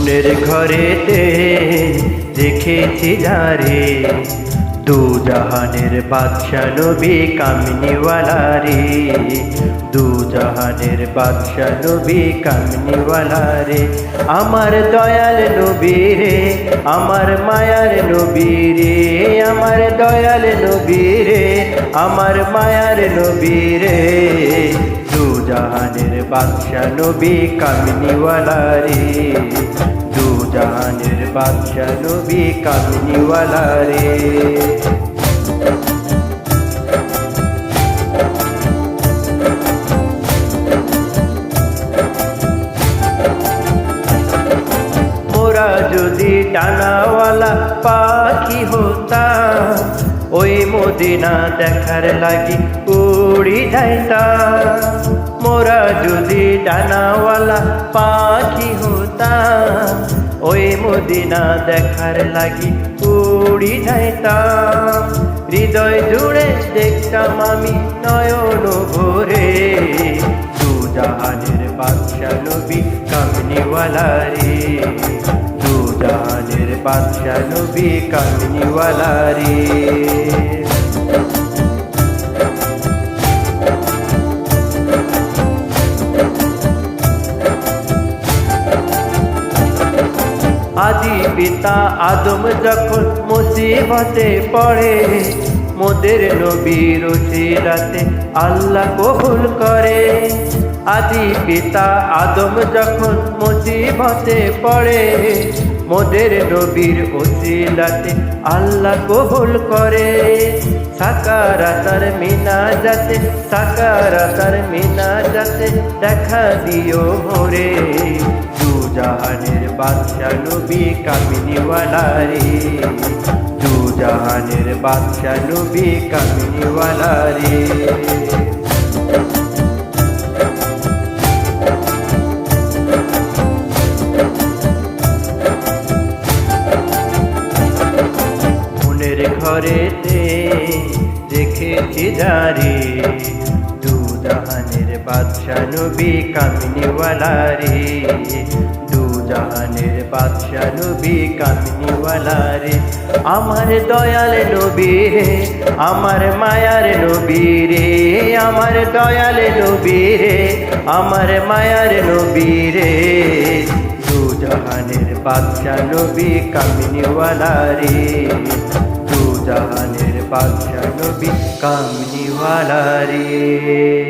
মনের ঘরেতে রেখেছি যারে, দু জাহানের বাদশা নবী কামনিওয়ালা রে, দু জাহানের বাদশা নবী কামনিওয়ালা রে। আমার দয়াল নবী রে, আমার মায়ার নবী রে, আমার দয়াল নবী রে, আমার মায়ার নবী রে, দু জাহানের বাদশা নবী কামনিওয়ালা রে, দু জাহানের বাদশা নবী কামনিওয়ালা রে। মোরা যদি ডানাওয়ালা পাখি হতাম, ওই মদিনা দেখার লাগি উড়ি যাইতাম। মোরা যদি ডানাওয়ালা পাখি হতাম, ওই মদিনা দেখার লাগি উড়ি যাইতাম। হৃদয় জুড়ে দেখতাম আমি নয়ন ভরে, দু জাহানের বাদশা নবী কামনিওয়ালা রে, দু জাহানের বাদশা নবী কামনিওয়ালা রে। আদি পিতা আদম যখন মুসিবতে পড়ে, মোদের নবীর ওসিলাতে আল্লাহ কবুল করে। আদি পিতা আদম যখন মুসিবতে পড়ে, মোদের নবীর ওসিলাতে আল্লাহ কবুল করে। সাকারাতার মিনা যাতে, সাকারাতার মিনা যাতে দেখা দিও মোরে, দু জাহানের বাদশা নবী কামনিওয়ালা রে, দু জাহানের বাদশা নবী কামনিওয়ালা রে। মনের ঘরেতে রেখেছি যারে, দু জাহানের বাদশা নবী কামনিওয়ালা রে, দু জাহানের বাদশা নবী কামনিওয়ালা রে। আমার দয়াল নবী রে, আমার মায়ার নবী রে, আমার দয়াল নবী রে, আমার মায়ার নবী রে, দু জাহানের বাদশা নবী কামনিওয়ালা রে, দু জাহানের বাদশা নবী কামনিওয়ালা রে।